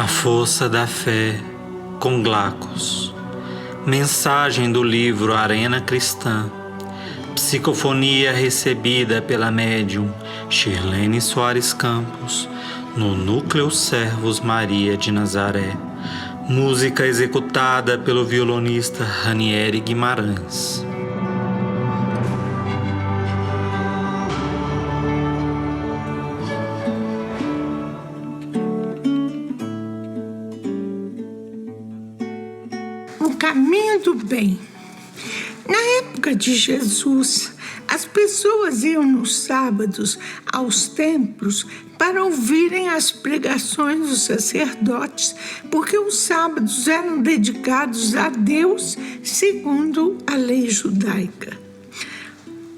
A força da fé, com Glacos. Mensagem do livro Arena Cristã. Psicofonia recebida pela médium Shirlene Soares Campos, no Núcleo Servos Maria de Nazaré. Música executada pelo violonista Ranieri Guimarães. O caminho do bem. Na época de Jesus, as pessoas iam nos sábados aos templos para ouvirem as pregações dos sacerdotes, porque os sábados eram dedicados a Deus segundo a lei judaica.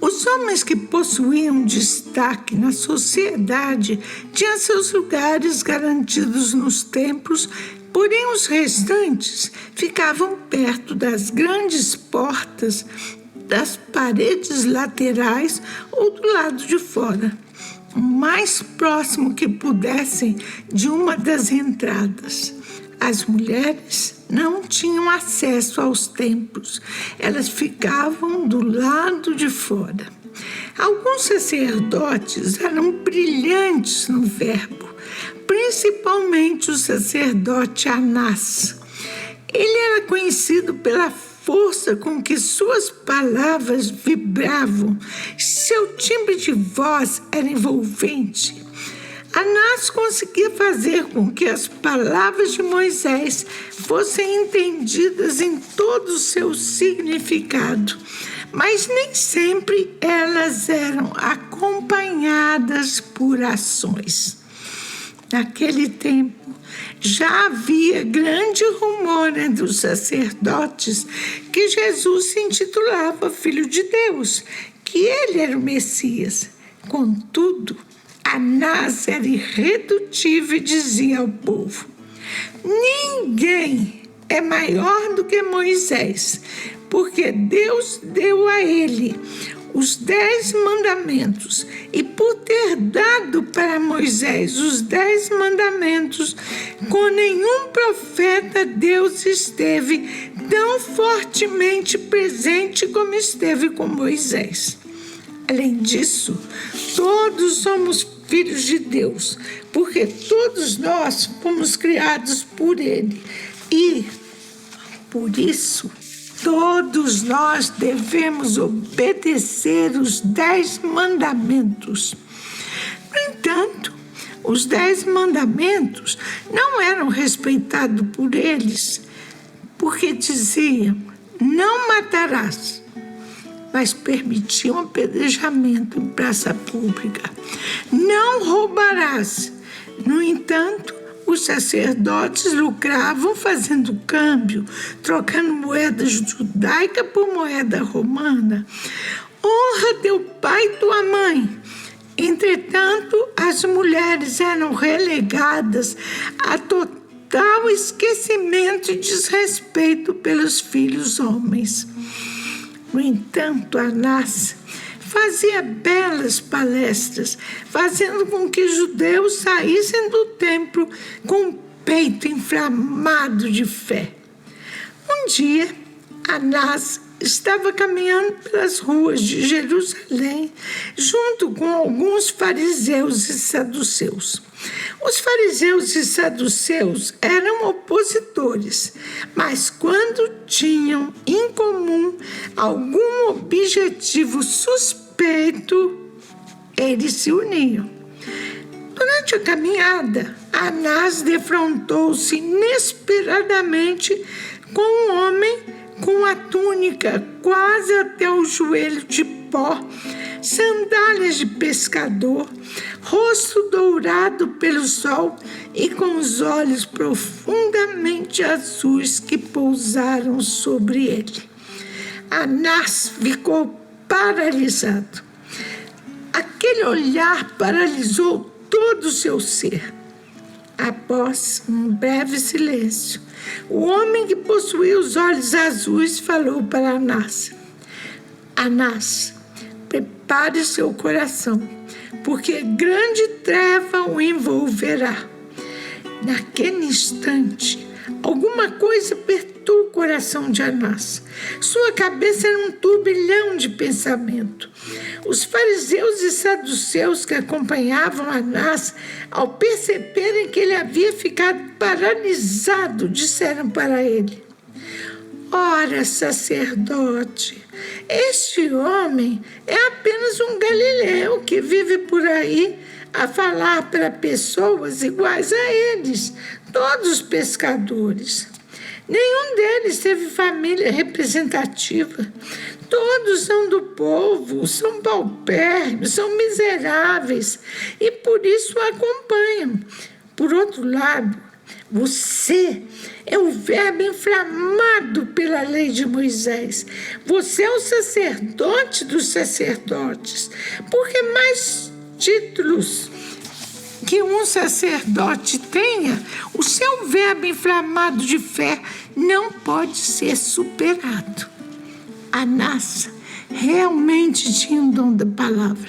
Os homens que possuíam destaque na sociedade tinham seus lugares garantidos nos templos, porém os restantes ficavam perto das grandes portas, das paredes laterais ou do lado de fora, o mais próximo que pudessem de uma das entradas. As mulheres não tinham acesso aos templos, elas ficavam do lado de fora. Alguns sacerdotes eram brilhantes no verbo, principalmente o sacerdote Anás. Ele era conhecido pela força com que suas palavras vibravam, seu timbre de voz era envolvente. Anás conseguia fazer com que as palavras de Moisés fossem entendidas em todo o seu significado, mas nem sempre elas eram acompanhadas por ações. Naquele tempo, já havia grande rumor entre os sacerdotes que Jesus se intitulava Filho de Deus, que ele era o Messias. Contudo, Anás era irredutível e dizia ao povo: ninguém é maior do que Moisés, porque Deus deu a ele os 10 mandamentos, e por ter dado para Moisés os 10 mandamentos, com nenhum profeta Deus esteve tão fortemente presente como esteve com Moisés. Além disso, todos somos filhos de Deus, porque todos nós fomos criados por Ele, e por isso todos nós devemos obedecer os 10 mandamentos. No entanto, os 10 mandamentos não eram respeitados por eles, porque diziam: não matarás, mas permitiam apedrejamento em praça pública. Não roubarás. No entanto, os sacerdotes lucravam fazendo câmbio, trocando moeda judaica por moeda romana. Honra teu pai e tua mãe. Entretanto, as mulheres eram relegadas a total esquecimento e desrespeito pelos filhos homens. No entanto, Anás fazia belas palestras, fazendo com que judeus saíssem do templo com o peito inflamado de fé. Um dia, Anás estava caminhando pelas ruas de Jerusalém, junto com alguns fariseus e saduceus. Os fariseus e saduceus eram opositores, mas quando tinham em comum algum objetivo suspeito, eles se uniam. Durante a caminhada, Anás defrontou-se inesperadamente com um homem com a túnica quase até o joelho de pó, sandálias de pescador, rosto dourado pelo sol e com os olhos profundamente azuis que pousaram sobre ele. Anás ficou paralisado. Aquele olhar paralisou todo o seu ser. Após um breve silêncio, o homem que possuía os olhos azuis falou para Anás: Anás, prepare seu coração, porque grande treva o envolverá. Naquele instante, alguma coisa apertou o coração de Anás. Sua cabeça era um turbilhão de pensamento. Os fariseus e saduceus que acompanhavam Anás, ao perceberem que ele havia ficado paralisado, disseram para ele: Ora, sacerdote, este homem é apenas um galileu que vive por aí a falar para pessoas iguais a eles, todos pescadores. Nenhum deles teve família representativa. Todos são do povo, são paupérrimos, são miseráveis e por isso o acompanham. Por outro lado, você é o verbo inflamado pela lei de Moisés. Você é o sacerdote dos sacerdotes. Porque mais títulos que um sacerdote tenha, o seu verbo inflamado de fé não pode ser superado. Anás realmente tinha um dom da palavra,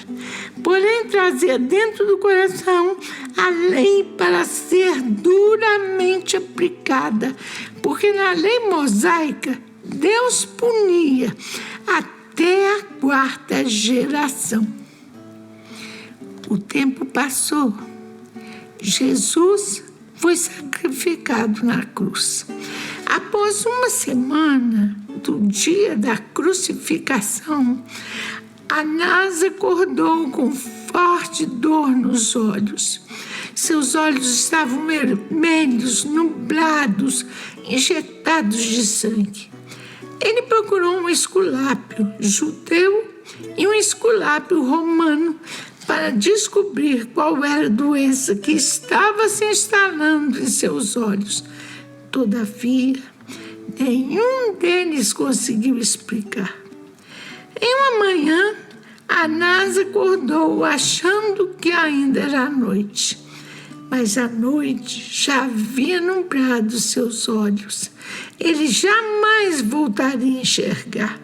porém trazia dentro do coração a lei para ser duramente aplicada, porque na lei mosaica Deus punia até a 4ª geração. O tempo passou. Jesus foi sacrificado na cruz. Após uma semana do dia da crucificação, Anás acordou com forte dor nos olhos. Seus olhos estavam vermelhos, nublados, injetados de sangue. Ele procurou um esculápio judeu e um esculápio romano para descobrir qual era a doença que estava se instalando em seus olhos. Todavia, nenhum deles conseguiu explicar. Em uma manhã, Anás acordou achando que ainda era noite, mas a noite já havia nublado seus olhos. Ele jamais voltaria a enxergar.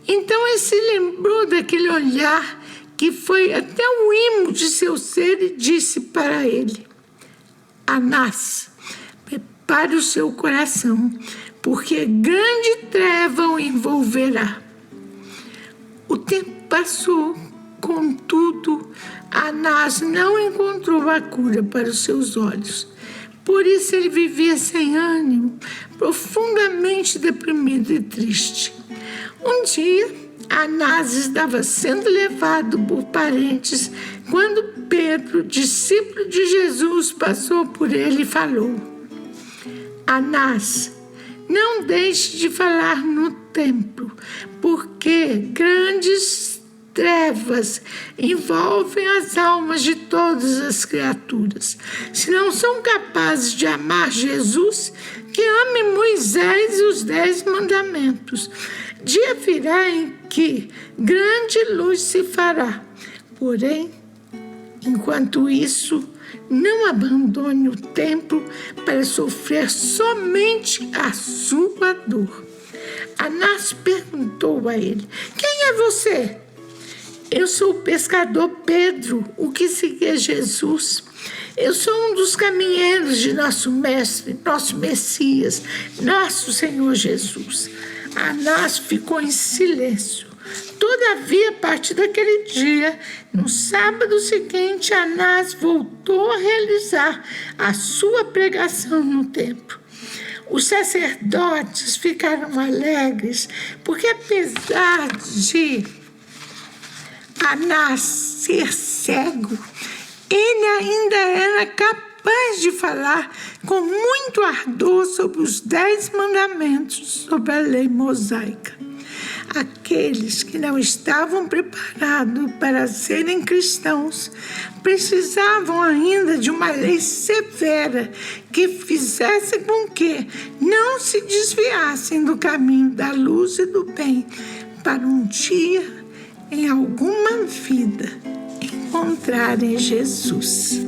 Então ele se lembrou daquele olhar que foi até o imo de seu ser e disse para ele: Anás, prepare o seu coração, porque grande treva o envolverá. O tempo passou, contudo, Anás não encontrou a cura para os seus olhos. Por isso ele vivia sem ânimo, profundamente deprimido e triste. Um dia, Anás estava sendo levado por parentes quando Pedro, discípulo de Jesus, passou por ele e falou: Anás, não deixe de falar no templo, porque grandes trevas envolvem as almas de todas as criaturas. Se não são capazes de amar Jesus, que amem Moisés e os 10 mandamentos. Dia virá em que grande luz se fará. Porém, enquanto isso, não abandone o templo para sofrer somente a sua dor. Anás perguntou a ele: Quem é você? Eu sou o pescador Pedro, o que seguia Jesus. Eu sou um dos caminheiros de nosso mestre, nosso Messias, nosso Senhor Jesus. Anás ficou em silêncio. Todavia, a partir daquele dia, no sábado seguinte, Anás voltou a realizar a sua pregação no templo. Os sacerdotes ficaram alegres, porque apesar de Anás ser cego, ele ainda era capaz de falar com muito ardor sobre os 10 mandamentos, sobre a lei mosaica. Aqueles que não estavam preparados para serem cristãos precisavam ainda de uma lei severa que fizesse com que não se desviassem do caminho da luz e do bem, para um dia, em alguma vida, encontrarem Jesus.